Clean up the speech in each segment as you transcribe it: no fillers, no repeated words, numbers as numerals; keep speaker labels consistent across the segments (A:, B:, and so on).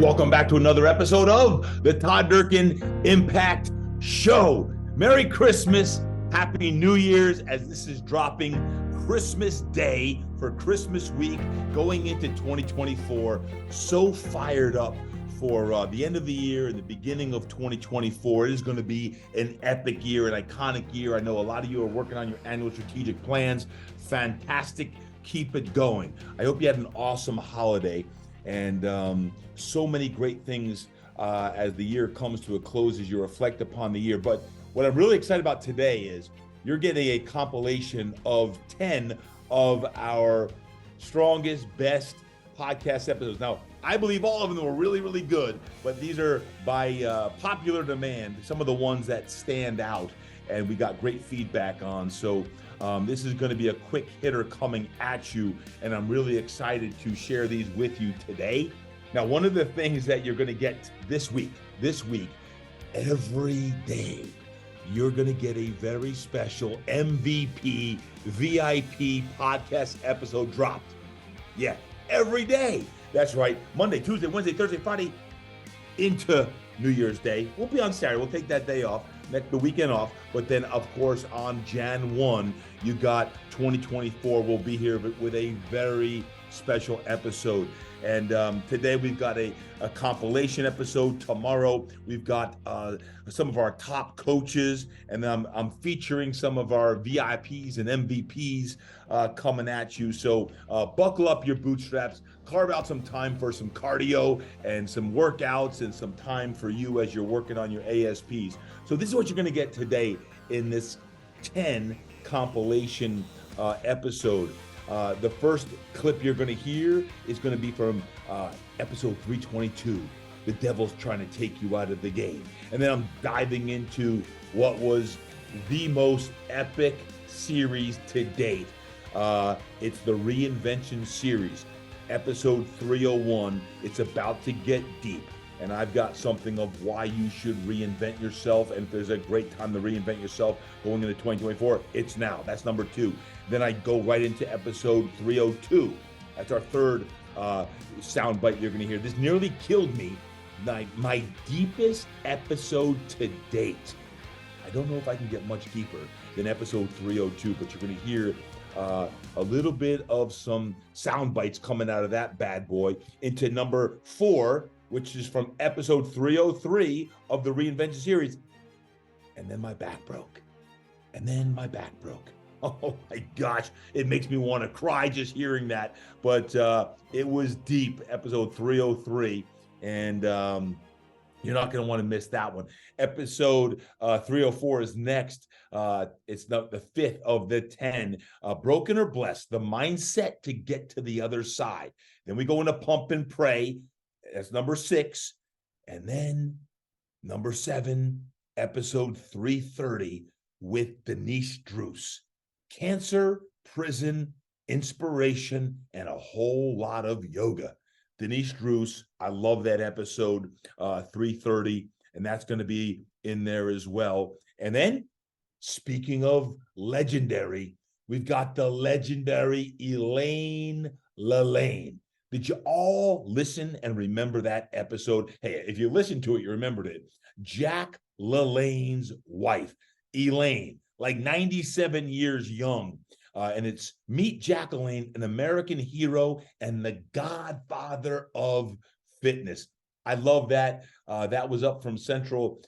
A: Welcome back to another episode of the Todd Durkin Impact Show. Merry Christmas, Happy New Year's, as this is dropping Christmas Day for Christmas week going into 2024. So fired up for the end of the year and the beginning of 2024. It is going to be an epic year, an iconic year. I know a lot of you are working on your annual strategic plans. Fantastic. Keep it going. I hope you had an awesome holiday. And so many great things as the year comes to a close as you reflect upon the year. But what I'm really excited about today is you're getting a compilation of 10 of our strongest, best podcast episodes. Now, I believe all of them were really, really good, but these are by popular demand, some of the ones that stand out and we got great feedback on. So this is going to be a quick hitter coming at you, and I'm really excited to share these with you today. Now, one of the things that you're going to get this week, every day, you're going to get a very special MVP, VIP podcast episode dropped. Yeah, every day. That's right. Monday, Tuesday, Wednesday, Thursday, Friday, into New Year's Day. We'll be on Saturday. We'll take that day off, the weekend off. But then, of course, on Jan 1, you got 2024. We'll be here with a very special episode. And today we've got a compilation episode. Tomorrow we've got some of our top coaches, and I'm featuring some of our VIPs and MVPs coming at you. So buckle up your bootstraps, carve out some time for some cardio and some workouts and some time for you as you're working on your ASPs. So this is what you're going to get today in this 10 compilation episode. The first clip you're going to hear is going to be from episode 322. The devil's trying to take you out of the game. And then I'm diving into what was the most epic series to date. It's the Reinvention series, episode 301. It's about to get deep. And I've got something of why you should reinvent yourself. And if there's a great time to reinvent yourself going into 2024, it's now. That's number 2. Then I go right into episode 302. That's our third soundbite you're going to hear. This nearly killed me. My deepest episode to date. I don't know if I can get much deeper than episode 302, but you're going to hear a little bit of some sound bites coming out of that bad boy into number 4, which is from episode 303 of the Reinvention series. And then my back broke. Oh my gosh, it makes me want to cry just hearing that. But it was deep, episode 303. And you're not going to want to miss that one. Episode 304 is next. It's the 5th of the 10. Broken or Blessed, the mindset to get to the other side. Then we go into Pump and Pray. That's number 6. And then number 7, episode 330 with Denice Druce. Cancer, prison, inspiration, and a whole lot of yoga. Denice Druce, I love that episode 330, and that's going to be in there as well. And then, speaking of legendary, we've got the legendary Elaine, LaLanne. Did you all listen and remember that episode? Hey, if you listened to it, you remembered it. Jack LaLanne's wife, Elaine, like 97 years young. And it's Meet Jack LaLanne, an American hero and the Godfather of fitness. I love that. That was up from Central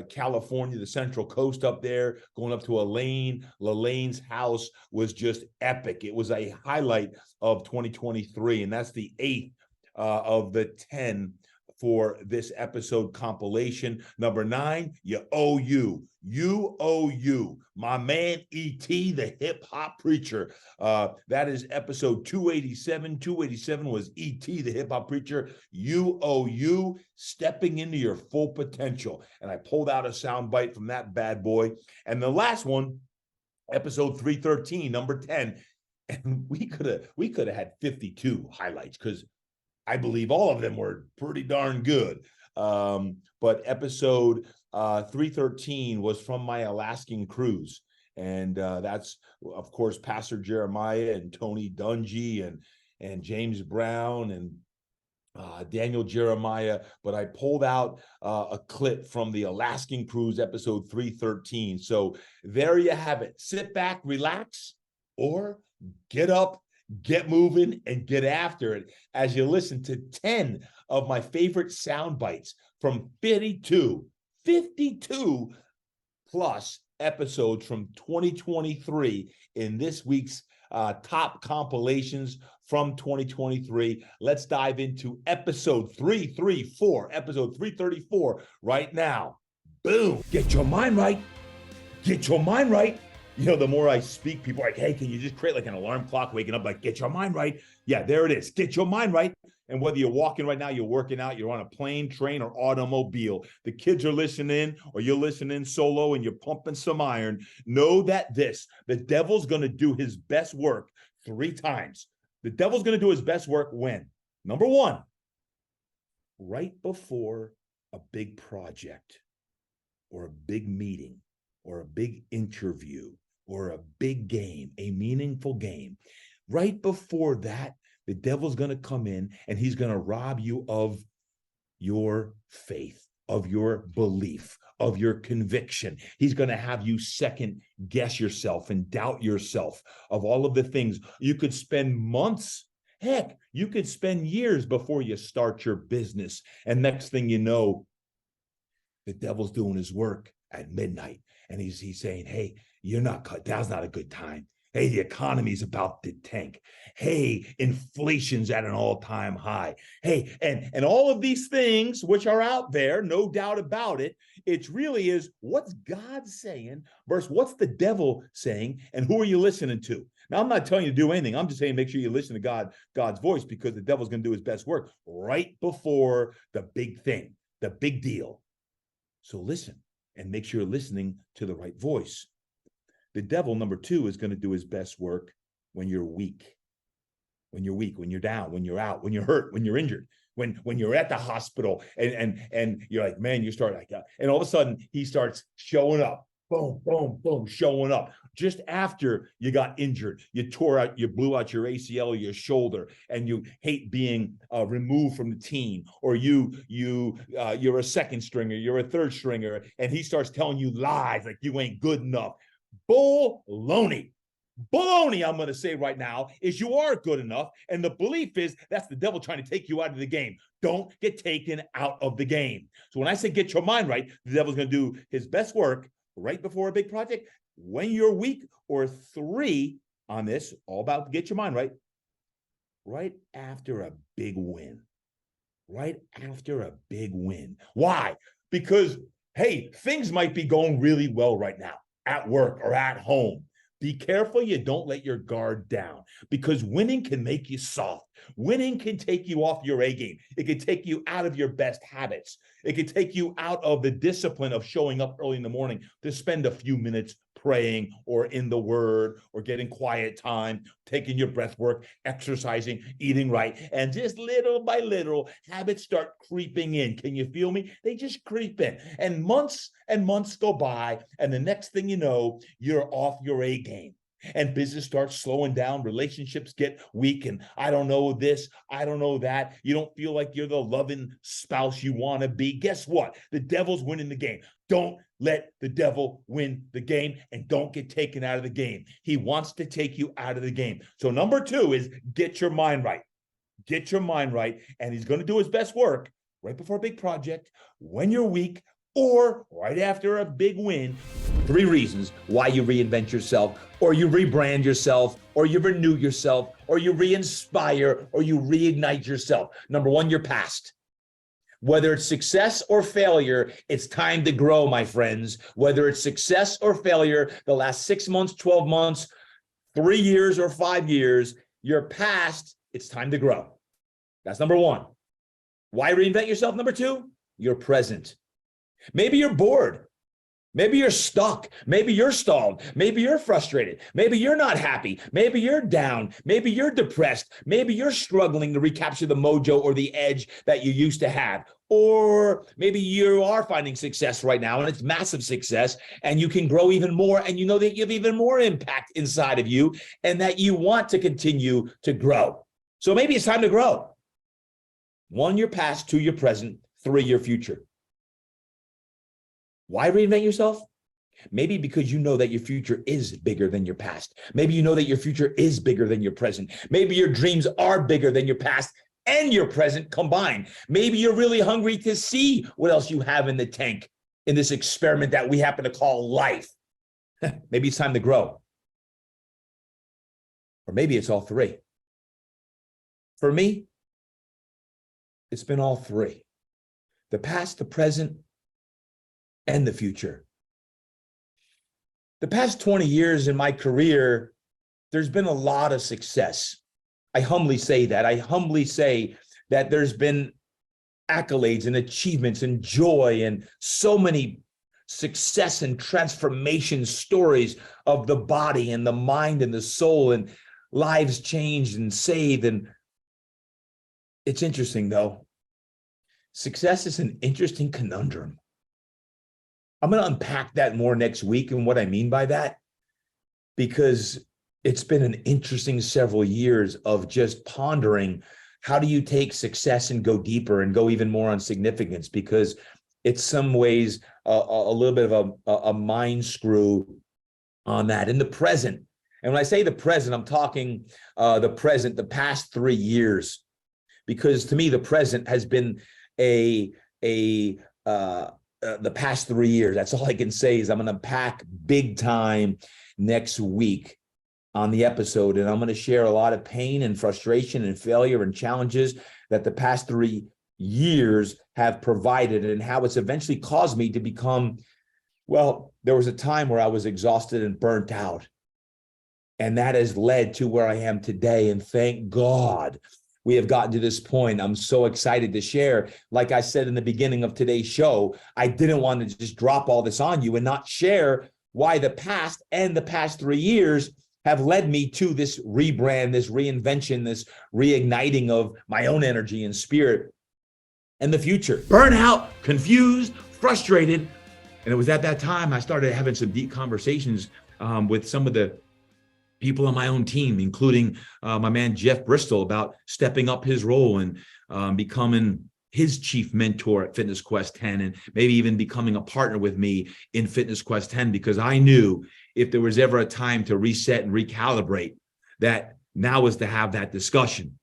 A: California, the Central Coast up there, going up to Elaine. LaLanne's house was just epic. It was a highlight of 2023, and that's the 8th of the 10 for this episode compilation. Number 9, You Owe You. You Owe You. My man E.T., the hip-hop preacher. That is episode 287. 287 was E.T., the hip-hop preacher. You Owe You, stepping into your full potential. And I pulled out a sound bite from that bad boy. And the last one, episode 313, number 10. And we could have had 52 highlights because I believe all of them were pretty darn good. But episode 313 was from my Alaskan cruise. And that's, of course, Pastor Jeremiah and Tony Dungy and James Brown and Daniel Jeremiah, but I pulled out a clip from the Alaskan Cruise episode 313. So there you have it. Sit back, relax, or get up, get moving, and get after it as you listen to 10 of my favorite sound bites from 52 plus episodes from 2023 in this week's top compilations from 2023. Let's dive into episode 334 right now. Boom. Get your mind right. Get your mind right. You know, the more I speak, people are like, hey, can you just create like an alarm clock waking up, like, get your mind right? Yeah, there it is. Get your mind right. And whether you're walking right now, you're working out, you're on a plane, train, or automobile, the kids are listening, or you're listening solo and you're pumping some iron, know that the devil's going to do his best work 3 times. The devil's going to do his best work when? Number 1, right before a big project or a big meeting or a big interview or a big game, a meaningful game. Right before that, the devil's going to come in and he's going to rob you of your faith, of your belief, of your conviction. He's going to have you second guess yourself and doubt yourself of all of the things. You could spend months, heck, you could spend years before you start your business. And next thing you know, the devil's doing his work at midnight. And he's saying, hey, now's not a good time. Hey, the economy's about to tank. Hey, inflation's at an all-time high. Hey, and all of these things which are out there, no doubt about it, it really is what's God saying versus what's the devil saying, and who are you listening to? Now, I'm not telling you to do anything. I'm just saying make sure you listen to God's voice, because the devil's going to do his best work right before the big thing, the big deal. So listen and make sure you're listening to the right voice. The devil, number 2, is going to do his best work when you're weak. When you're weak, when you're down, when you're out, when you're hurt, when you're injured, when you're at the hospital and you're like, man, you start like, and all of a sudden he starts showing up. Boom, boom, boom, showing up just after you got injured. You blew out your ACL or your shoulder, and you hate being removed from the team, or you're a second stringer, you're a third stringer, and he starts telling you lies like you ain't good enough. Baloney. Baloney, I'm going to say right now, is you are good enough. And the belief is that's the devil trying to take you out of the game. Don't get taken out of the game. So when I say get your mind right, the devil's going to do his best work right before a big project, when you're weak, or 3 on this, all about get your mind right after a big win. Right after a big win. Why? Because, hey, things might be going really well right now at work or at home. Be careful you don't let your guard down, because winning can make you soft. Winning can take you off your A game. It can take you out of your best habits. It can take you out of the discipline of showing up early in the morning to spend a few minutes praying or in the word or getting quiet time, taking your breath work, exercising, eating right. And just little by little, habits start creeping in. Can you feel me? They just creep in. And months go by. And the next thing you know, you're off your A game. And business starts slowing down, relationships get weak, and I don't know this, I don't know that. You don't feel like you're the loving spouse you want to be. Guess what? The devil's winning the game. Don't let the devil win the game, and don't get taken out of the game. He wants to take you out of the game. So number 2 is get your mind right. Get your mind right, and he's going to do his best work right before a big project, when you're weak, or right after a big win. 3 reasons why you reinvent yourself, or you rebrand yourself, or you renew yourself, or you re-inspire, or you reignite yourself. Number 1, your past. Whether it's success or failure, it's time to grow, my friends. Whether it's success or failure, the last 6 months, 12 months, 3 years, or 5 years, your past, it's time to grow. That's number 1. Why reinvent yourself? Number 2, your present. Maybe you're bored. Maybe you're stuck. Maybe you're stalled. Maybe you're frustrated. Maybe you're not happy. Maybe you're down. Maybe you're depressed. Maybe you're struggling to recapture the mojo or the edge that you used to have. Or maybe you are finding success right now, and it's massive success, and you can grow even more, and you know that you have even more impact inside of you, and that you want to continue to grow. So maybe it's time to grow. 1, your past, 2, your present, 3, your future. Why reinvent yourself? Maybe because you know that your future is bigger than your past. Maybe you know that your future is bigger than your present. Maybe your dreams are bigger than your past and your present combined. Maybe you're really hungry to see what else you have in the tank in this experiment that we happen to call life. Maybe it's time to grow. Or maybe it's all 3. For me, it's been all 3. The past, the present, and the future. The past 20 years in my career, there's been a lot of success. I humbly say that. I humbly say that there's been accolades and achievements and joy and so many success and transformation stories of the body and the mind and the soul, and lives changed and saved. And it's interesting, though. Success is an interesting conundrum. I'm going to unpack that more next week and what I mean by that, because it's been an interesting several years of just pondering, how do you take success and go deeper and go even more on significance? Because it's some ways a little bit of a mind screw on that. In the present, and when I say the present, I'm talking the present, the past 3 years, because to me, the present has been the past 3 years. That's all I can say. Is I'm going to unpack big time next week on the episode, and I'm going to share a lot of pain and frustration and failure and challenges that the past 3 years have provided, and how it's eventually caused me to become, well, there was a time where I was exhausted and burnt out, and that has led to where I am today. And thank God we have gotten to this point. I'm so excited to share. Like I said in the beginning of today's show, I didn't want to just drop all this on you and not share why the past and the past 3 years have led me to this rebrand, this reinvention, this reigniting of my own energy and spirit, and the future. Burnout, confused, frustrated. And it was at that time I started having some deep conversations with some of the people on my own team, including my man, Jeff Bristol, about stepping up his role and becoming his chief mentor at Fitness Quest 10, and maybe even becoming a partner with me in Fitness Quest 10, because I knew if there was ever a time to reset and recalibrate, that now was to have that discussion.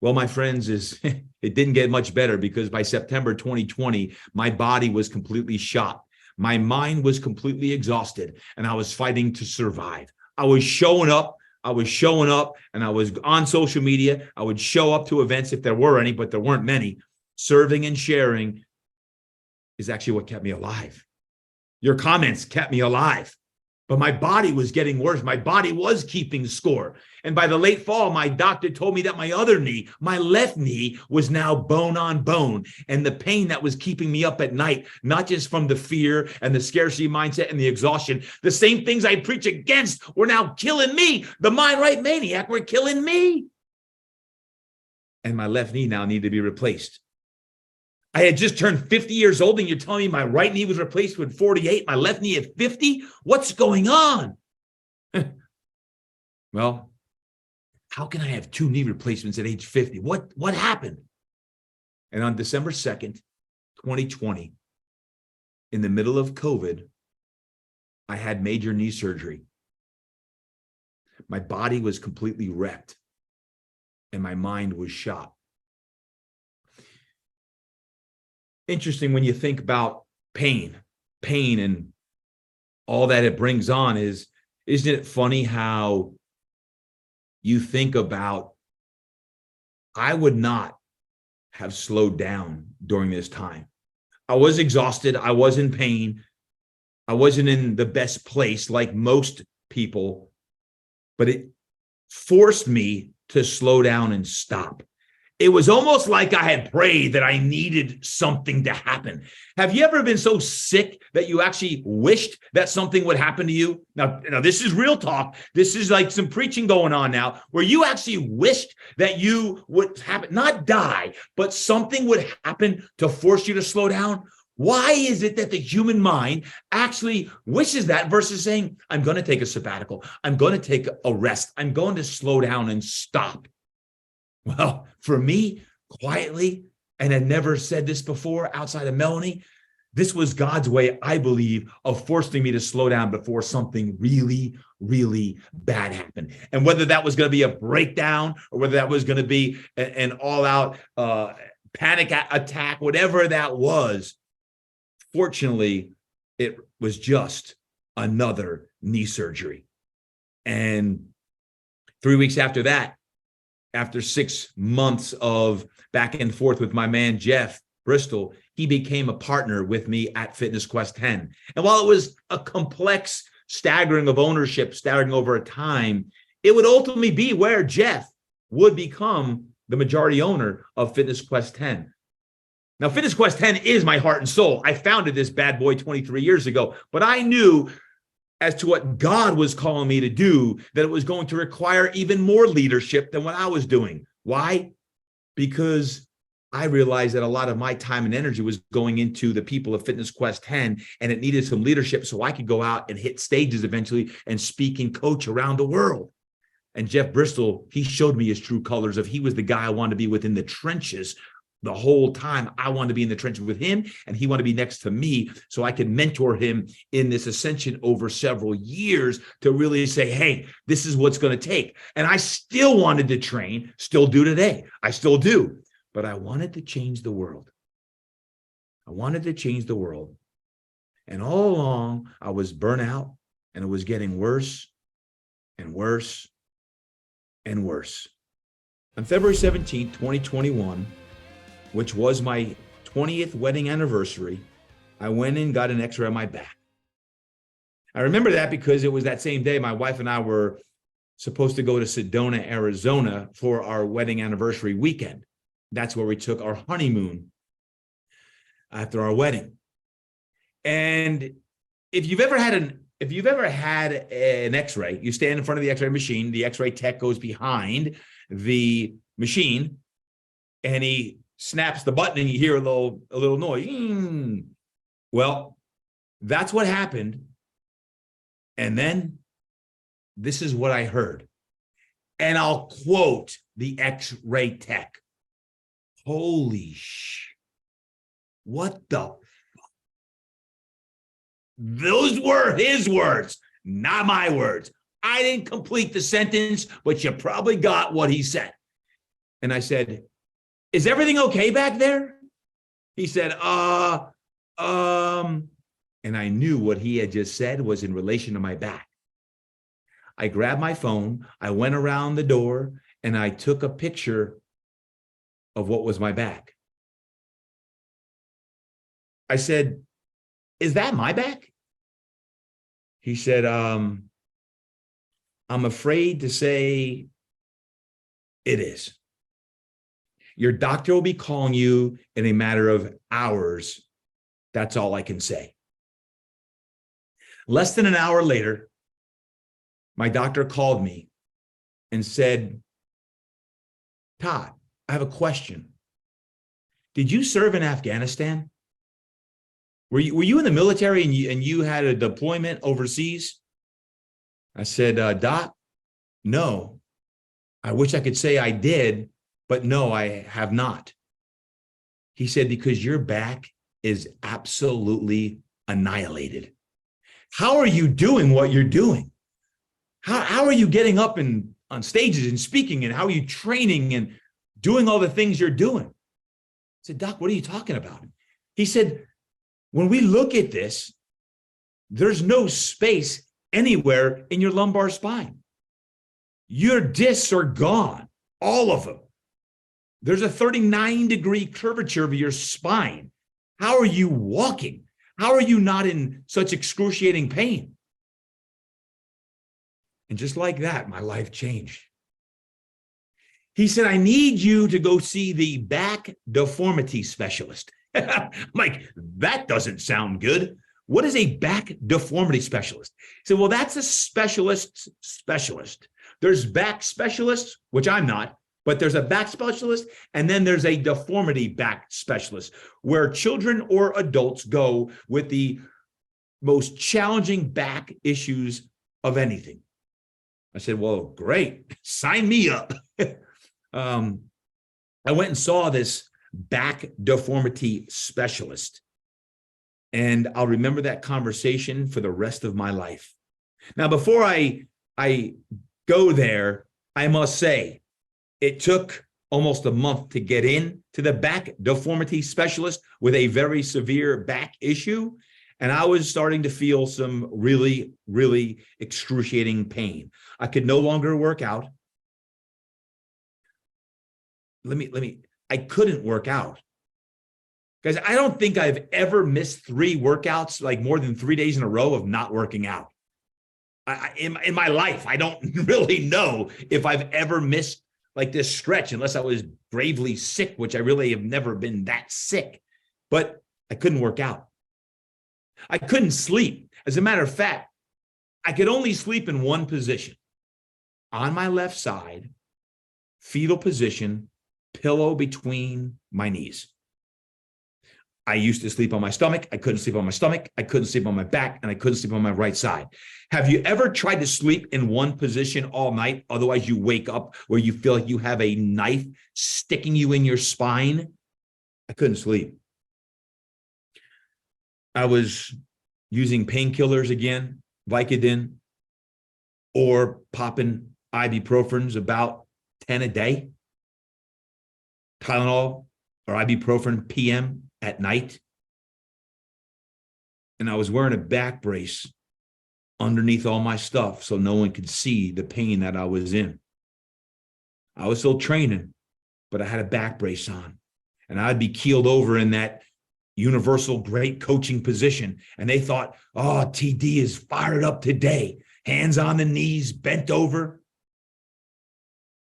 A: Well, my friends, it didn't get much better, because by September 2020, my body was completely shot. My mind was completely exhausted, and I was fighting to survive. I was showing up, and I was on social media. I would show up to events if there were any, but there weren't many. Serving and sharing is actually what kept me alive. Your comments kept me alive. But my body was getting worse. My body was keeping score. And by the late fall, my doctor told me that my other knee, my left knee, was now bone on bone. And the pain that was keeping me up at night, not just from the fear and the scarcity mindset and the exhaustion, the same things I preach against were now killing me. The mind right maniac were killing me. And my left knee now needed to be replaced. I had just turned 50 years old, and you're telling me my right knee was replaced with 48, my left knee at 50? What's going on? Well, how can I have 2 knee replacements at age 50? What happened? And on December 2nd, 2020, in the middle of COVID, I had major knee surgery. My body was completely wrecked, and my mind was shot. Interesting when you think about pain and all that it brings on. Isn't it funny how you think about, I would not have slowed down during this time. I was exhausted. I was in pain. I wasn't in the best place like most people, but it forced me to slow down and stop. It was almost like I had prayed that I needed something to happen. Have you ever been so sick that you actually wished that something would happen to you? Now, this is real talk. This is like some preaching going on now, where you actually wished that you would happen, not die, but something would happen to force you to slow down. Why is it that the human mind actually wishes that versus saying, I'm going to take a sabbatical. I'm going to take a rest. I'm going to slow down and stop. Well, for me, quietly and had never said this before outside of Melanie. This was God's way, I believe, of forcing me to slow down before something really, really bad happened. And whether that was going to be a breakdown or whether that was going to be an all-out panic attack, whatever that was, fortunately, it was just another knee surgery. And 3 weeks after that, after 6 months of back and forth with my man, Jeff Bristol, he became a partner with me at Fitness Quest 10. And while it was a complex staggering of ownership, staggering over a time, it would ultimately be where Jeff would become the majority owner of Fitness Quest 10. Now, Fitness Quest 10 is my heart and soul. I founded this bad boy 23 years ago, but I knew as to what God was calling me to do, that it was going to require even more leadership than what I was doing. Why? Because I realized that a lot of my time and energy was going into the people of Fitness Quest 10, and it needed some leadership so I could go out and hit stages eventually and speak and coach around the world. And Jeff Bristol, he showed me his true colors of he was the guy I wanted to be within the trenches. The whole time I wanted to be in the trenches with him, and he wanted to be next to me so I could mentor him in this ascension over several years to really say, hey, this is what's going to take. And I still wanted to train, still do today. I still do. But I wanted to change the world. I wanted to change the world. And all along, I was burnt out, and it was getting worse and worse and worse. On February 17th, 2021, which was my 20th wedding anniversary, I went and got an X-ray on my back. I remember that because it was that same day my wife and I were supposed to go to Sedona, Arizona for our wedding anniversary weekend. That's where we took our honeymoon after our wedding. And if you've ever had an X-ray, you stand in front of the X-ray machine, the X-ray tech goes behind the machine, and he snaps the button and you hear a little noise. Well, that's what happened. And then this is what I heard. And I'll quote the X-ray tech. Holy what the Those were his words, not my words. I didn't complete the sentence, but you probably got what he said. And I said, is everything okay back there? He said, and I knew what he had just said was in relation to my back. I grabbed my phone, I went around the door, and I took a picture of what was my back. I said, is that my back? He said, I'm afraid to say it is. Your doctor will be calling you in a matter of hours. That's all I can say. Less than an hour later, my doctor called me and said, Todd, I have a question. Did you serve in Afghanistan? Were you in the military and you had a deployment overseas? I said, Doc, no. I wish I could say I did, but no, I have not. He said, because your back is absolutely annihilated. How are you doing what you're doing? How are you getting up and on stages and speaking, and how are you training and doing all the things you're doing? I said, Doc, what are you talking about? He said, when we look at this, there's no space anywhere in your lumbar spine. Your discs are gone, all of them. There's a 39-degree curvature of your spine. How are you walking? How are you not in such excruciating pain? And just like that, my life changed. He said, I need you to go see the back deformity specialist. I'm like, that doesn't sound good. What is a back deformity specialist? He said, well, that's a specialist. There's back specialists, which I'm not, but there's a back specialist, and then there's a deformity back specialist, where children or adults go with the most challenging back issues of anything. I said, well, great. Sign me up. I went and saw this back deformity specialist. And I'll remember that conversation for the rest of my life. Now, before I go there, I must say it took almost a month to get in to the back deformity specialist with a very severe back issue. And I was starting to feel some really, really excruciating pain. I could no longer work out. I couldn't work out. Guys, I don't think I've ever missed 3 workouts, like more than 3 days in a row of not working out. In my life, I don't really know if I've ever missed like this stretch unless I was gravely sick, which I really have never been that sick. But I couldn't work out. I couldn't sleep. As a matter of fact, I could only sleep in one position. On my left side, fetal position, pillow between my knees. I used to sleep on my stomach. I couldn't sleep on my stomach. I couldn't sleep on my back, and I couldn't sleep on my right side. Have you ever tried to sleep in one position all night? Otherwise, you wake up where you feel like you have a knife sticking you in your spine. I couldn't sleep. I was using painkillers again, Vicodin, or popping ibuprofens about 10 a day, Tylenol or ibuprofen PM at night. And I was wearing a back brace underneath all my stuff so no one could see the pain that I was in. I was still training, but I had a back brace on, and I'd be keeled over in that universal great coaching position. And they thought, oh, TD is fired up today. Hands on the knees, bent over.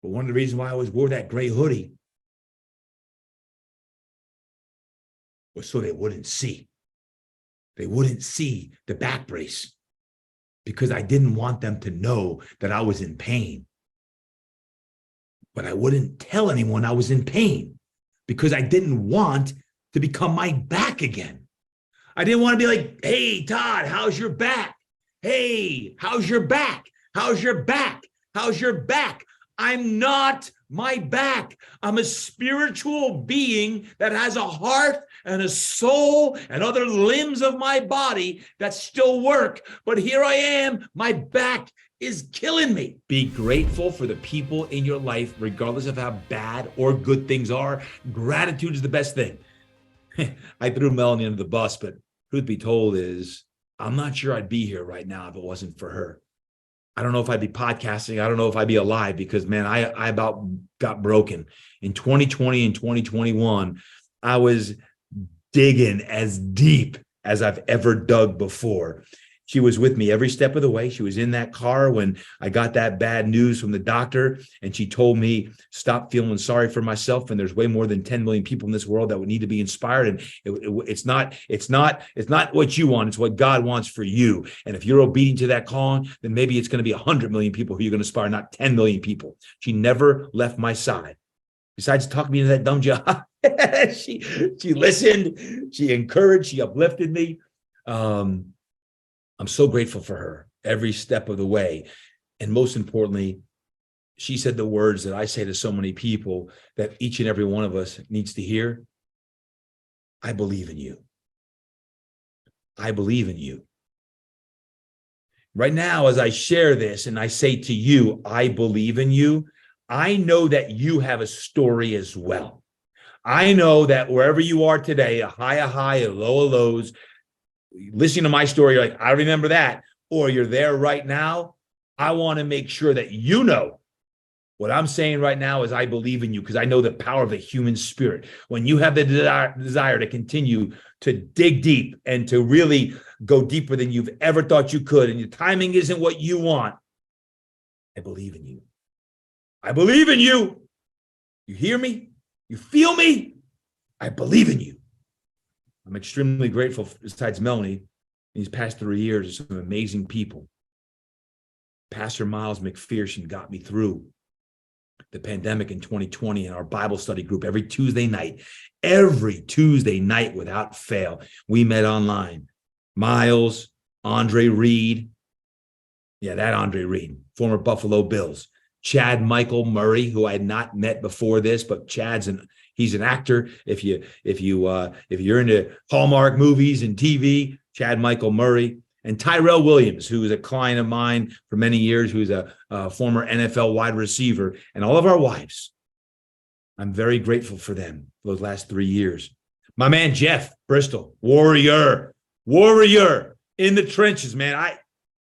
A: But one of the reasons why I always wore that gray hoodie was so they wouldn't see. They wouldn't see the back brace because I didn't want them to know that I was in pain. But I wouldn't tell anyone I was in pain because I didn't want to become my back again. I didn't want to be like, hey, Todd, how's your back? Hey, how's your back? How's your back? How's your back? I'm not my back. I'm a spiritual being that has a heart and a soul and other limbs of my body that still work. But here I am, my back is killing me. Be grateful for the people in your life, regardless of how bad or good things are. Gratitude is the best thing. I threw Melanie under the bus, but truth be told is I'm not sure I'd be here right now if it wasn't for her. I don't know if I'd be podcasting. I don't know if I'd be alive because, man, I about got broken. In 2020 and 2021, I was digging as deep as I've ever dug before. She was with me every step of the way. She was in that car when I got that bad news from the doctor, and she told me, stop feeling sorry for myself. And there's way more than 10 million people in this world that would need to be inspired. And it's not what you want. It's what God wants for you. And if you're obedient to that calling, then maybe it's going to be 100 million people who you're going to inspire, not 10 million people. She never left my side. Besides talking me into that dumb job, she listened, she encouraged, she uplifted me. I'm so grateful for her every step of the way. And most importantly, she said the words that I say to so many people that each and every one of us needs to hear. I believe in you. I believe in you. Right now, as I share this and I say to you, I believe in you, I know that you have a story as well. I know that wherever you are today, a high, a low, lows, listening to my story, you're like, I remember that, or you're there right now. I want to make sure that you know what I'm saying right now is I believe in you because I know the power of the human spirit. When you have the desire to continue to dig deep and to really go deeper than you've ever thought you could, and your timing isn't what you want, I believe in you. I believe in you. You hear me? You feel me? I believe in you. I'm extremely grateful, besides Melanie, these past 3 years, some amazing people. Pastor Miles McPherson got me through the pandemic in 2020 in our Bible study group every Tuesday night without fail. We met online. Miles, Andre Reed. Yeah, that Andre Reed, former Buffalo Bills. Chad Michael Murray, who I had not met before this, but he's an actor. If you're into Hallmark movies and TV, Chad Michael Murray. And Tyrell Williams, who is a client of mine for many years, who's a former NFL wide receiver, and all of our wives. I'm very grateful for them for those last 3 years. My man, Jeff Bristol, warrior in the trenches, man.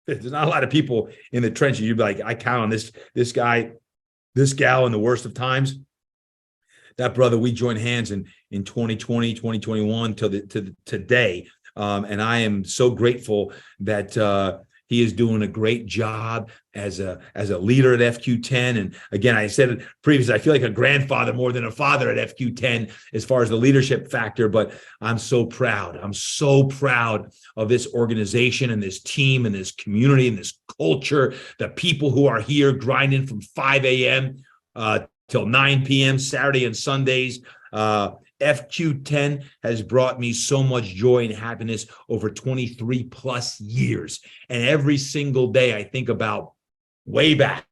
A: There's not a lot of people in the trenches. You'd be like, I count on this guy, this gal in the worst of times. That brother, we joined hands in 2020, 2021 to today. And I am so grateful that he is doing a great job as a leader at FQ10. And again, I said it previously, I feel like a grandfather more than a father at FQ10 as far as the leadership factor, but I'm so proud. I'm so proud of this organization and this team and this community and this culture, the people who are here grinding from 5 a.m. Till 9 p.m. Saturday and Sundays. FQ10 has brought me so much joy and happiness over 23 plus years. And every single day I think about way back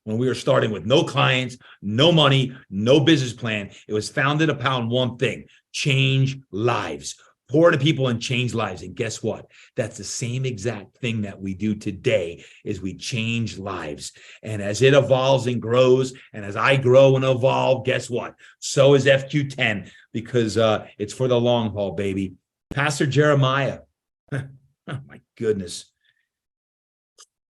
A: when we were starting with no clients, no money, no business plan. It was founded upon one thing: change lives. Pour to people and change lives. And guess what? That's the same exact thing that we do today, is we change lives. And as it evolves and grows, and as I grow and evolve, guess what? So is FQ10, because it's for the long haul, baby. Pastor Jeremiah, oh my goodness.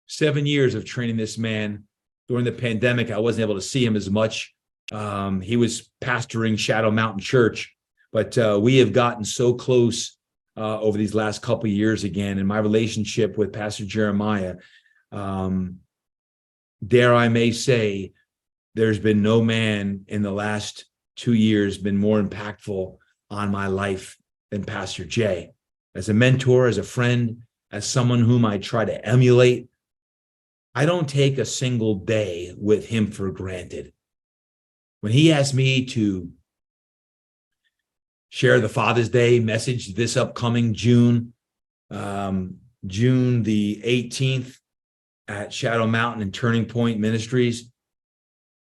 A: 7 years of training this man. During the pandemic, I wasn't able to see him as much. He was pastoring Shadow Mountain Church. But we have gotten so close over these last couple of years again. And my relationship with Pastor Jeremiah, dare I may say, there's been no man in the last 2 years been more impactful on my life than Pastor Jay. As a mentor, as a friend, as someone whom I try to emulate, I don't take a single day with him for granted. When he asked me to share the Father's Day message this upcoming June the 18th at Shadow Mountain and Turning Point Ministries,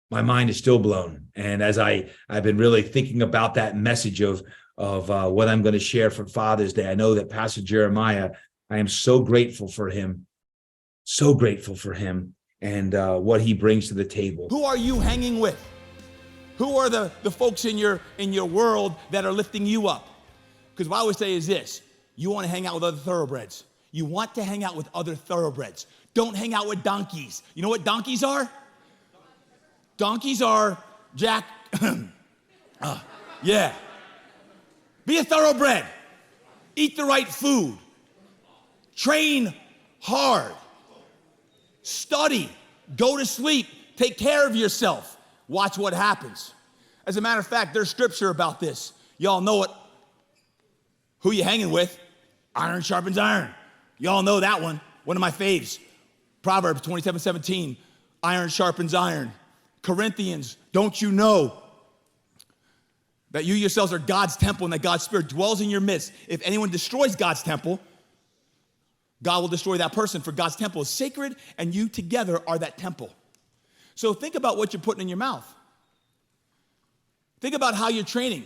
A: my mind is still blown. And as I've been really thinking about that message of what I'm going to share for Father's Day, I know that Pastor Jeremiah, I am so grateful for him, and what he brings to the table.
B: Who are you hanging with? Who are the folks in your world that are lifting you up? Because what I always say is this: you want to hang out with other thoroughbreds. You want to hang out with other thoroughbreds. Don't hang out with donkeys. You know what donkeys are? Donkeys are Jack. Yeah. Be a thoroughbred. Eat the right food. Train hard. Study. Go to sleep. Take care of yourself. Watch what happens. As a matter of fact, there's scripture about this. Y'all know it. Who you hanging with? Iron sharpens iron. Y'all know that one. One of my faves. Proverbs 27:17. Iron sharpens iron. Corinthians, don't you know that you yourselves are God's temple and that God's Spirit dwells in your midst? If anyone destroys God's temple, God will destroy that person, for God's temple is sacred and you together are that temple. So think about what you're putting in your mouth. Think about how you're training.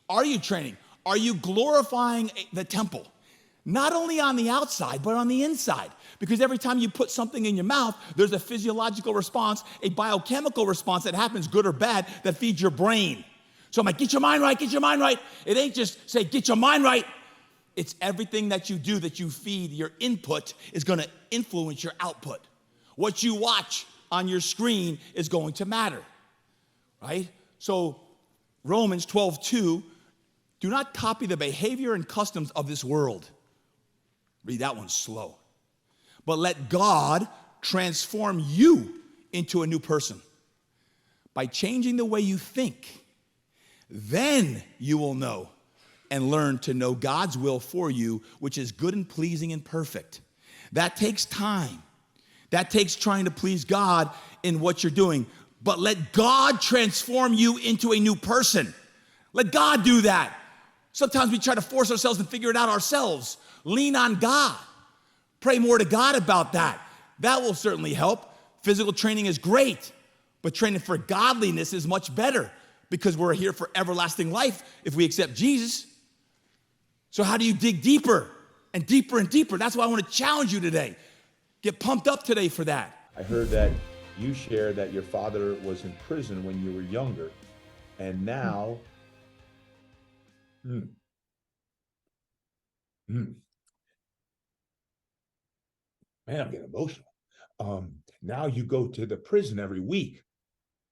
B: Are you training? Are you glorifying the temple? Not only on the outside, but on the inside. Because every time you put something in your mouth, there's a physiological response, a biochemical response that happens, good or bad, that feeds your brain. So I'm like, get your mind right, get your mind right. It ain't just say, get your mind right. It's everything that you do, that you feed, your input is going to influence your output. What you watch on your screen is going to matter, right? So Romans 12:2, do not copy the behavior and customs of this world. Read that one slow. But let God transform you into a new person by changing the way you think. Then you will know and learn to know God's will for you, which is good and pleasing and perfect. That takes time. That takes trying to please God in what you're doing. But let God transform you into a new person. Let God do that. Sometimes we try to force ourselves and figure it out ourselves. Lean on God. Pray more to God about that. That will certainly help. Physical training is great, but training for godliness is much better because we're here for everlasting life if we accept Jesus. So how do you dig deeper and deeper and deeper? That's why I want to challenge you today. Get pumped up today for that.
A: I heard that you shared that your father was in prison when you were younger, and now, man, I'm getting emotional. Now you go to the prison every week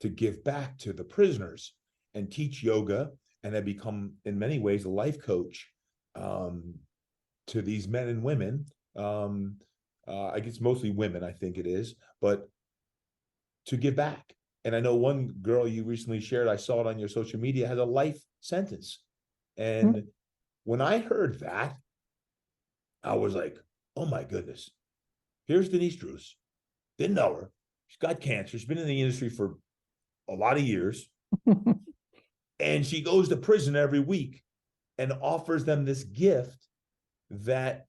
A: to give back to the prisoners and teach yoga, and have become, in many ways, a life coach to these men and women. I guess mostly women, I think it is, but to give back. And I know one girl you recently shared, I saw it on your social media, has a life sentence. And when I heard that, I was like, oh my goodness, here's Denice Druce. Didn't know her. She's got cancer. She's been in the industry for a lot of years. And she goes to prison every week and offers them this gift that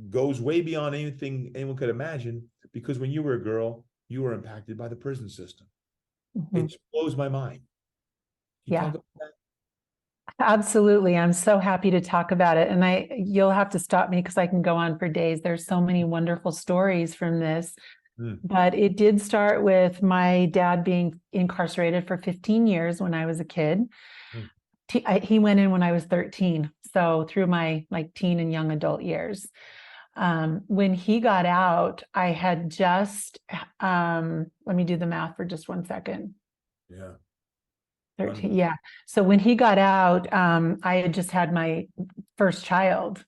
A: goes way beyond anything anyone could imagine, because when you were a girl, you were impacted by the prison system. It just blows my mind. Can you talk about that?
C: Absolutely. I'm so happy to talk about it. And you'll have to stop me because I can go on for days. There's so many wonderful stories from this. But it did start with my dad being incarcerated for 15 years when I was a kid. He went in when I was 13. So through my teen and young adult years. When he got out, I had just, let me do the math for just 1 second.
A: Yeah.
C: 13, yeah. So when he got out, I had just had my first child.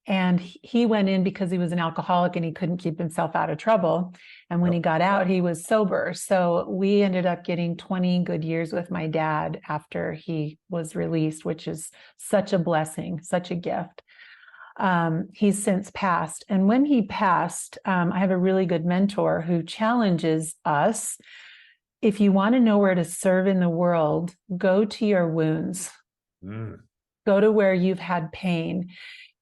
C: And he went in because he was an alcoholic and he couldn't keep himself out of trouble. And when he got out, he was sober. So we ended up getting 20 good years with my dad after he was released, which is such a blessing, such a gift. He's since passed. And when he passed, I have a really good mentor who challenges us. If you want to know where to serve in the world, go to your wounds. Go to where you've had pain.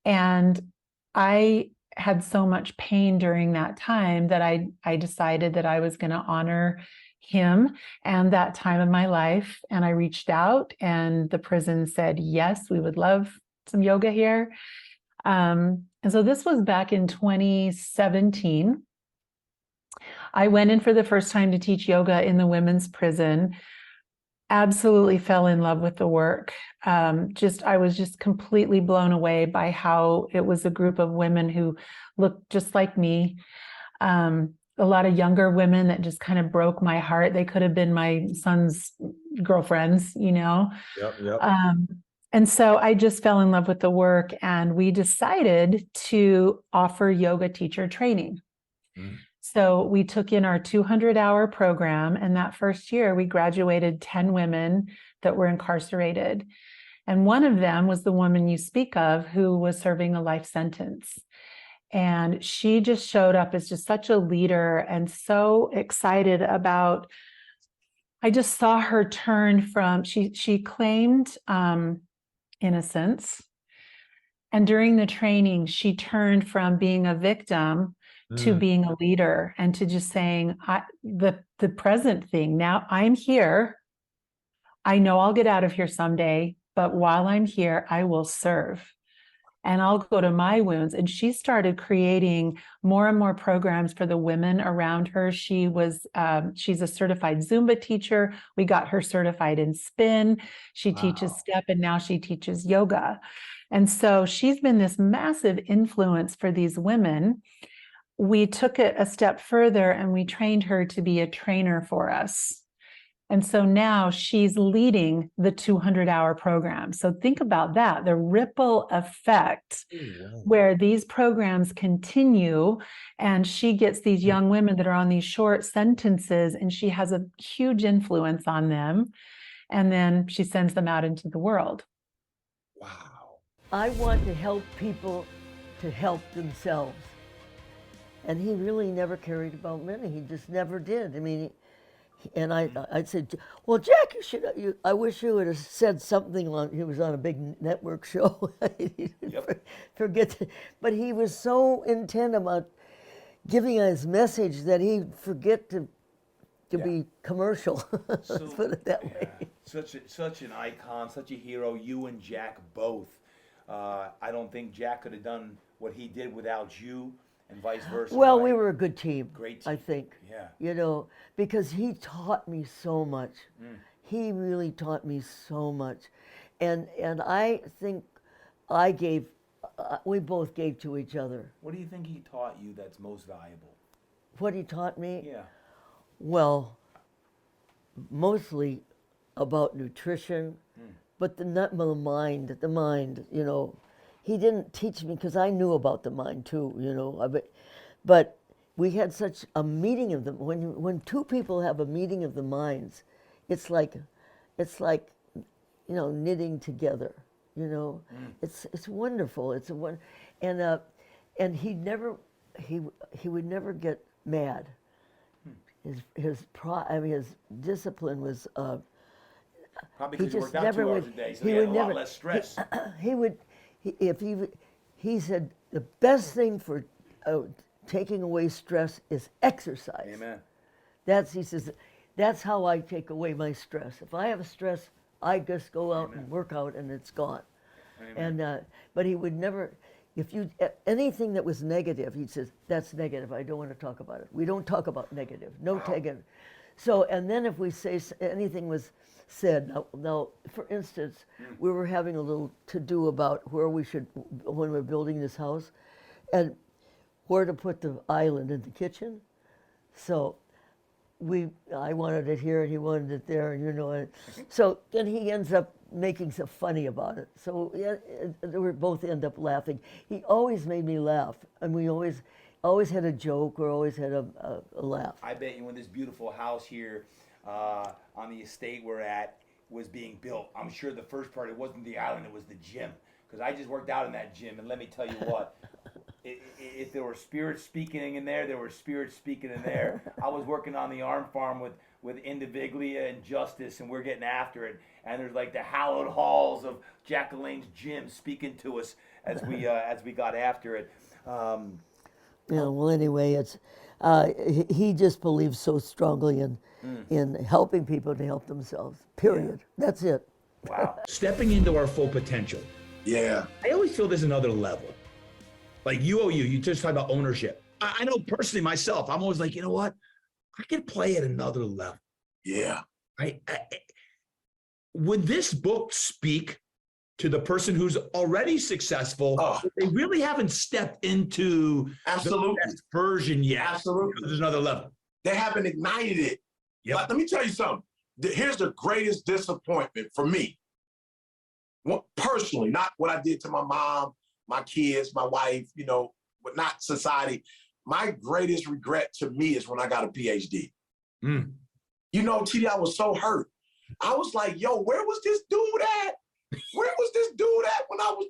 C: And I had so much pain during that time that I decided that I was going to honor him and that time of my life. And I reached out, and the prison said, yes, we would love some yoga here. And so this was back in 2017. I went in for the first time to teach yoga in the women's prison. Absolutely fell in love with the work. I was just completely blown away by how it was a group of women who looked just like me. A lot of younger women that just kind of broke my heart. They could have been my son's girlfriends, you know?
A: Yep.
C: And so I just fell in love with the work, and we decided to offer yoga teacher training. So we took in our 200-hour program, and that first year we graduated 10 women that were incarcerated. And one of them was the woman you speak of who was serving a life sentence. And she just showed up as just such a leader and so excited about, I just saw her turn from, she claimed innocence. And during the training, she turned from being a victim to being a leader, and to just saying, the present thing, now I'm here. I know I'll get out of here someday, but while I'm here, I will serve. And I'll go to my wounds. And she started creating more and more programs for the women around her. She's a certified Zumba teacher. We got her certified in spin. She teaches step, and now she teaches yoga. And so she's been this massive influence for these women. We took it a step further and we trained her to be a trainer for us. And so now she's leading the 200-hour program. So think about that, the ripple effect where these programs continue, and she gets these young women that are on these short sentences, and she has a huge influence on them. And then she sends them out into the world.
D: Wow. I want to help people to help themselves. And he really never cared about money. He just never did. I mean, and I'd say, well, Jack, I wish you would have said something on, he was on a big network show. Forget that. But he was so intent about giving his message that he'd forget to be commercial. Let's put it that way.
A: Such an icon, such a hero. You and Jack both. I don't think Jack could have done what he did without you, and vice versa.
D: Well,
A: right?
D: we were a good team.
A: Great team.
D: I think.
A: Yeah.
D: You know, because he taught me so much. He really taught me so much, and I think I gave. We both gave to each other.
A: What do you think he taught you that's most valuable?
D: What he taught me?
A: Yeah.
D: Well, mostly about nutrition, but the mind, you know. He didn't teach me because I knew about the mind too, you know. But we had such a meeting of them. When two people have a meeting of the minds, it's like, you know, knitting together. You know, it's wonderful. It's a one, and he would never get mad. His discipline was.
A: Probably because he worked out 2 hours a day, so he had a lot less stress.
D: He said the best thing for taking away stress is exercise.
A: Amen.
D: He says, that's how I take away my stress. If I have a stress, I just go out and work out, and it's gone.
A: Amen.
D: And but he would never, anything that was negative, he says, that's negative. I don't want to talk about it. We don't talk about negative. No negative. So, and then if we say anything was said, now for instance, we were having a little to-do about where we should, when we're building this house, and where to put the island in the kitchen. So I wanted it here and he wanted it there, and you know, so then he ends up making so funny about it. So yeah, we both end up laughing. He always made me laugh, and we always had a joke or always had a laugh.
A: I bet you when this beautiful house here on the estate we're at was being built, I'm sure the first part, it wasn't the island, it was the gym. Because I just worked out in that gym, and let me tell you what, if there were spirits speaking in there, there were spirits speaking in there. I was working on the arm farm with Indiviglia and Justice, and we're getting after it. And there's like the hallowed halls of Jack Elaine's gym speaking to us as we got after it.
D: Yeah, well, anyway, it's he just believes so strongly in helping people to help themselves. Period. Yeah. That's it.
A: Wow. Stepping into our full potential.
E: Yeah.
A: I always feel there's another level. Like you just talk about ownership. I know personally myself, I'm always like, you know what? I could play at another level.
E: Yeah.
A: Would this book speak to the person who's already successful? They really haven't stepped into
E: Absolutely.
A: the best version yet.
E: Absolutely.
A: There's another level.
E: They haven't ignited it.
A: Yep.
E: Let me tell you something. Here's the greatest disappointment for me. Personally, not what I did to my mom, my kids, my wife, you know, but not society. My greatest regret to me is when I got a PhD. You know, TD, I was so hurt. I was like, yo, where was this dude at? Where was this dude at when I was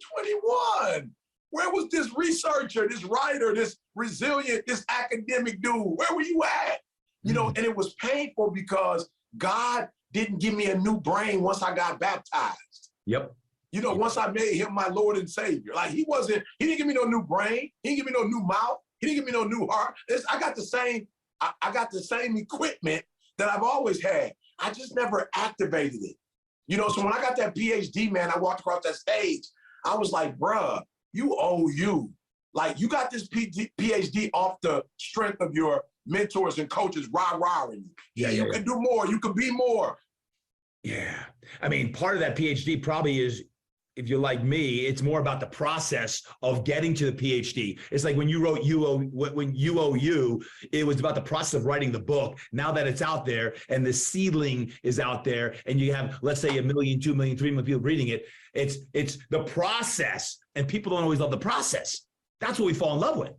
E: 21? Where was this researcher, this writer, this resilient, this academic dude? Where were you at? You know, and it was painful because God didn't give me a new brain once I got baptized.
A: Yep.
E: You know, once I made him my Lord and Savior. Like he didn't give me no new brain. He didn't give me no new mouth. He didn't give me no new heart. I got the same equipment that I've always had. I just never activated it. You know, so when I got that PhD, man, I walked across that stage. I was like, bruh, you owe you. Like, you got this PhD off the strength of your mentors and coaches rah-rahing you. Yeah, you can do more. You can be more.
A: Yeah. I mean, part of that PhD probably is, if you're like me, it's more about the process of getting to the PhD. It's like when you wrote You, it was about the process of writing the book. Now that it's out there and the seedling is out there and you have, let's say, 1 million, 2 million, 3 million people reading it, it's the process, and people don't always love the process. That's what we fall in love with.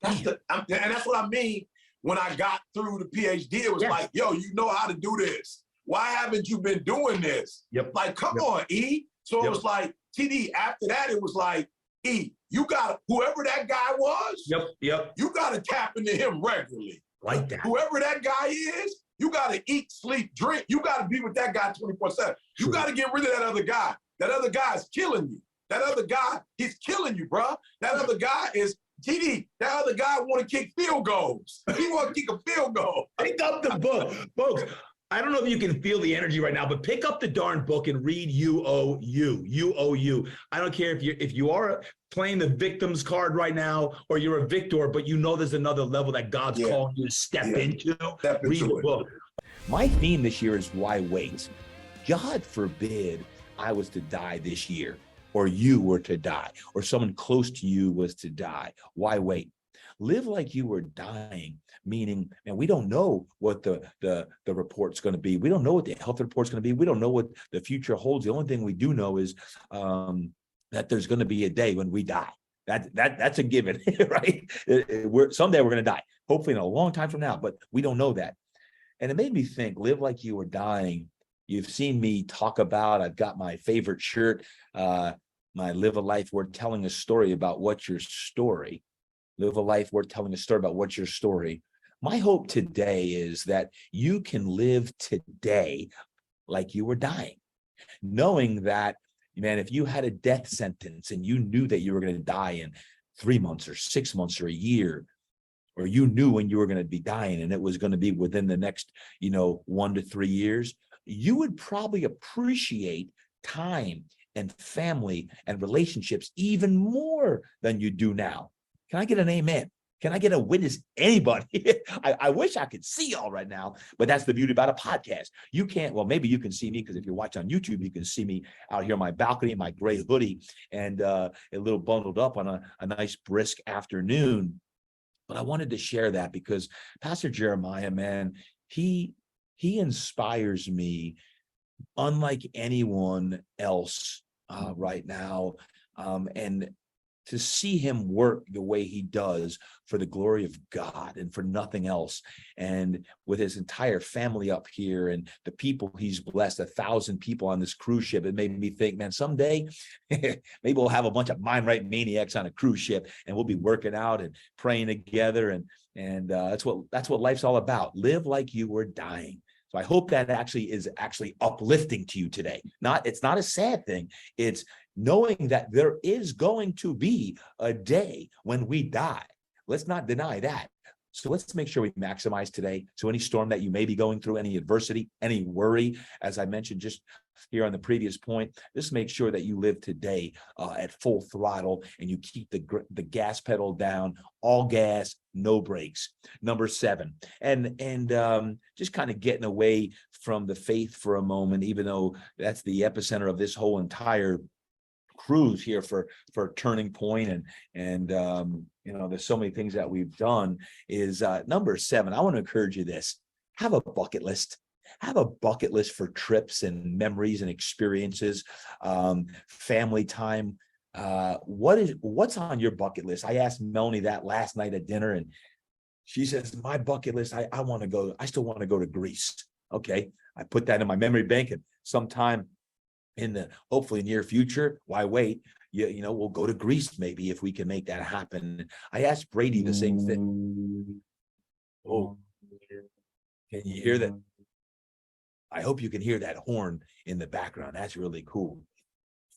E: And that's what I mean. When I got through the PhD, it was like, yo, you know how to do this. Why haven't you been doing this?
A: Yep.
E: Like, come on, E. So it was like, TD, after that, it was like, E, you got whoever that guy was,
A: Yep.
E: You got to tap into him regularly.
A: Like that.
E: Whoever that guy is, you got to eat, sleep, drink. You got to be with that guy 24/7. You got to get rid of that other guy. That other guy is killing you. That other guy, he's killing you, bro. That other guy is TD, that other guy want to kick field goals. He want to kick a field goal.
A: Pick up the book, folks. I don't know if you can feel the energy right now, but pick up the darn book and read You Owe You. You Owe You. I don't care if you are playing the victim's card right now or you're a victor, but you know there's another level that God's calling you to step into. Read the book. My theme this year is why wait? God forbid I was to die this year, or you were to die, or someone close to you was to die. Why wait? Live like you were dying, meaning, and we don't know what the report's going to be. We don't know what the health report's going to be. We don't know what the future holds. The only thing we do know is that there's going to be a day when we die. That's a given, right? Someday we're going to die, hopefully in a long time from now, but we don't know that. And it made me think, live like you were dying. You've seen me talk about, I've got my favorite shirt, my Live a Life Worth Telling a Story about what's your story. Live a life worth telling a story about what's your story. My hope today is that you can live today like you were dying, knowing that, man, if you had a death sentence and you knew that you were going to die in 3 months or 6 months or a year, or you knew when you were going to be dying and it was going to be within the next, 1 to 3 years, you would probably appreciate time and family and relationships even more than you do now. Can I get an amen? Can I get a witness? Anybody? I wish I could see y'all right now, but that's the beauty about a podcast. You can't, well, maybe you can see me because if you're watching on YouTube, you can see me out here on my balcony in my gray hoodie and a little bundled up on a nice brisk afternoon. But I wanted to share that because Pastor Jeremiah, man, he inspires me unlike anyone else right now. And to see him work the way he does for the glory of God and for nothing else. And with his entire family up here and the people he's blessed, 1,000 people on this cruise ship, it made me think, man, someday maybe we'll have a bunch of mind right maniacs on a cruise ship and we'll be working out and praying together. And that's what life's all about. Live like you were dying. So I hope that is uplifting to you today. It's not a sad thing. It's knowing that there is going to be a day when we die. Let's not deny that. So let's make sure we maximize today. So any storm that you may be going through, any adversity, any worry, as I mentioned just here on the previous point, just make sure that you live today at full throttle and you keep the gas pedal down, all gas, no brakes. Number 7, and just kind of getting away from the faith for a moment, even though that's the epicenter of this whole entire cruise here for Turning Point, and there's so many things that we've done. Is number 7, I want to encourage you this: have a bucket list. Have a bucket list for trips and memories and experiences, family time. What's on your bucket list? I asked Melanie that last night at dinner, and she says, my bucket list, I still want to go to Greece. Okay, I put that in my memory bank, and sometime in the hopefully near future, why wait? We'll go to Greece maybe if we can make that happen. I asked Brady the same thing. Oh, can you hear that? I hope you can hear that horn in the background. That's really cool.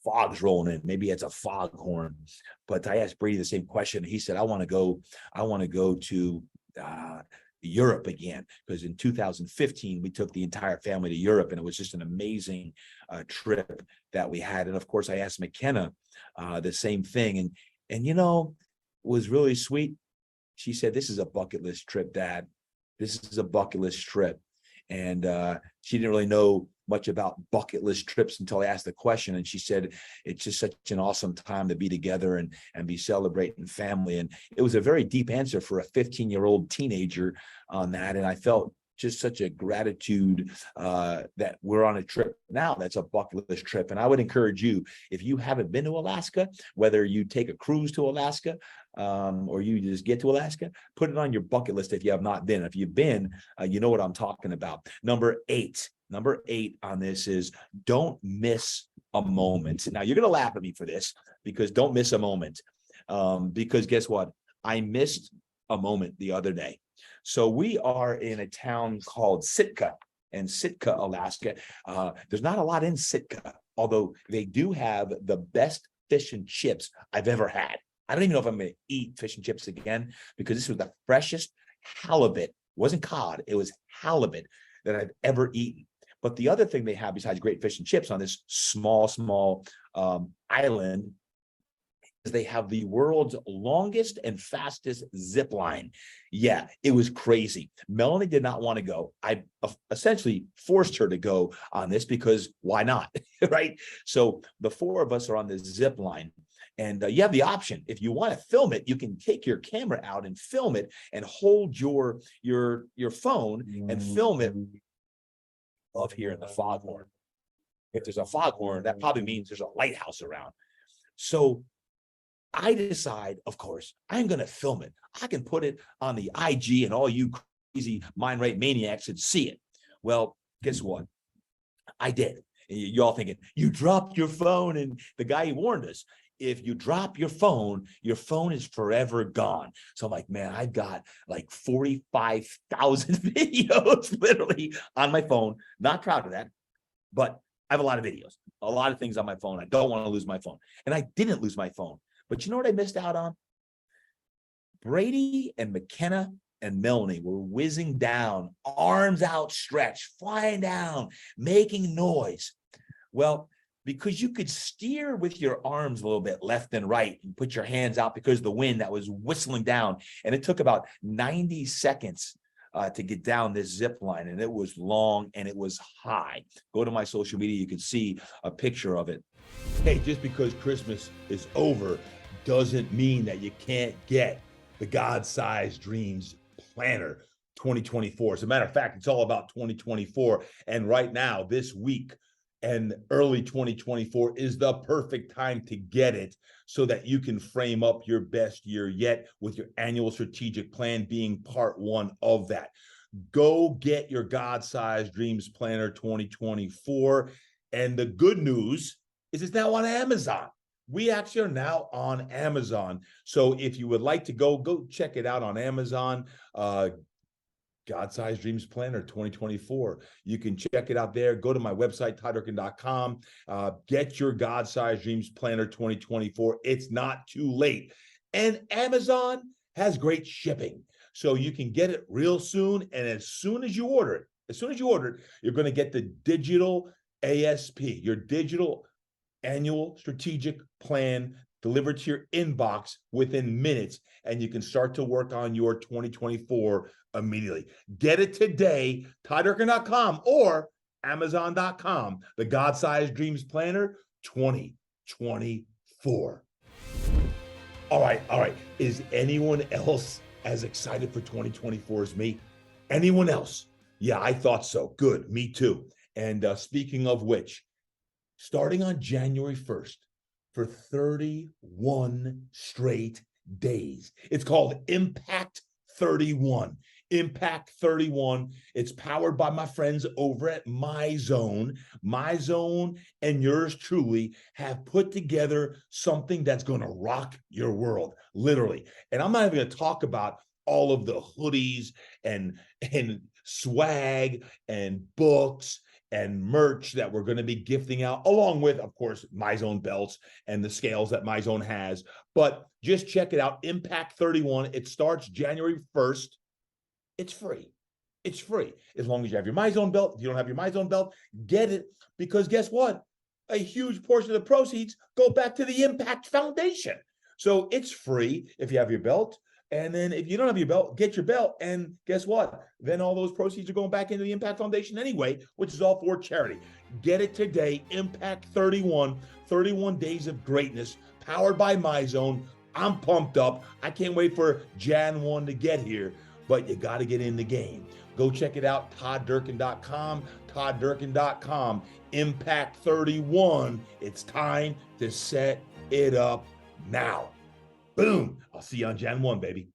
A: Fog's rolling in. Maybe it's a fog horn. But I asked Brady the same question. He said, I want to go to Europe again, because in 2015 we took the entire family to Europe, and it was just an amazing trip that we had. And of course, I asked McKenna the same thing, and it was really sweet. She said, "This is a bucket list trip, Dad. This is a bucket list trip." And she didn't really know much about bucket list trips until I asked the question. And she said, it's just such an awesome time to be together and be celebrating family. And it was a very deep answer for a 15-year-old teenager on that. And I felt just such a gratitude that we're on a trip now that's a bucket list trip. And I would encourage you, if you haven't been to Alaska, whether you take a cruise to Alaska or you just get to Alaska, put it on your bucket list if you have not been. If you've been, you know what I'm talking about. Number eight on this is don't miss a moment. Now, you're going to laugh at me for this, because don't miss a moment. Because guess what? I missed a moment the other day. So we are in a town called Sitka, Alaska. There's not a lot in Sitka, although they do have the best fish and chips I've ever had. I don't even know if I'm going to eat fish and chips again, because this was the freshest halibut. It wasn't cod, it was halibut that I've ever eaten. But the other thing they have besides great fish and chips on this small island is they have the world's longest and fastest zip line. Yeah, it was crazy. Melanie did not want to go. I essentially forced her to go on this because why not, right? So the four of us are on this zip line. And you have the option, if you want to film it, you can take your camera out and film it and hold your phone and film it up here in the foghorn. If there's a foghorn, that probably means there's a lighthouse around. So I decide, of course, I'm going to film it. I can put it on the IG and all you crazy mind rape maniacs would see it. Well, guess what? I did. You all thinking, you dropped your phone, and the guy warned us. If you drop your phone is forever gone. So I'm like, man, I've got like 45,000 videos literally on my phone. Not proud of that, but I have a lot of videos, a lot of things on my phone. I don't want to lose my phone. And I didn't lose my phone. But you know what I missed out on? Brady and McKenna and Melanie were whizzing down, arms outstretched, flying down, making noise. Well, because you could steer with your arms a little bit left and right and put your hands out because of the wind that was whistling down. And it took about 90 seconds to get down this zip line. And it was long and it was high. Go to my social media, you can see a picture of it. Hey, just because Christmas is over doesn't mean that you can't get the God-Sized Dreams Planner 2024. As a matter of fact, it's all about 2024. And right now, this week, and early 2024 is the perfect time to get it so that you can frame up your best year yet, with your annual strategic plan being part one of that. Go get your God-Sized Dreams Planner 2024. And the good news is it's now on Amazon. We actually are now on Amazon. So if you would like to go check it out on Amazon. God-Sized Dreams Planner 2024. You can check it out there. Go to my website, toddurkin.com. Get your God-Sized Dreams Planner 2024. It's not too late. And Amazon has great shipping. So you can get it real soon. And as soon as you order it, you're going to get the digital ASP, your digital annual strategic plan, delivered to your inbox within minutes, and you can start to work on your 2024 immediately. Get it today, toddurkin.com or amazon.com, the God-Sized Dreams Planner 2024. All right. Is anyone else as excited for 2024 as me? Anyone else? Yeah, I thought so. Good, me too. And speaking of which, starting on January 1st, for 31 straight days. It's called Impact 31. Impact 31. It's powered by my friends over at MyZone. MyZone and yours truly have put together something that's going to rock your world, literally. And I'm not even going to talk about all of the hoodies and swag and books and merch that we're going to be gifting out, along with, of course, MyZone belts and the scales that MyZone has. But just check it out, Impact 31. It starts January 1st. It's free. It's free. As long as you have your MyZone belt. If you don't have your MyZone belt, get it, because guess what? A huge portion of the proceeds go back to the Impact Foundation. So it's free if you have your belt. And then if you don't have your belt, get your belt. And guess what? Then all those proceeds are going back into the Impact Foundation anyway, which is all for charity. Get it today. Impact 31, 31 days of greatness, powered by MyZone. I'm pumped up. I can't wait for Jan 1 to get here, but you got to get in the game. Go check it out, toddurkin.com, toddurkin.com. Impact 31. It's time to set it up now. Boom. I'll see you on Jan 1, baby.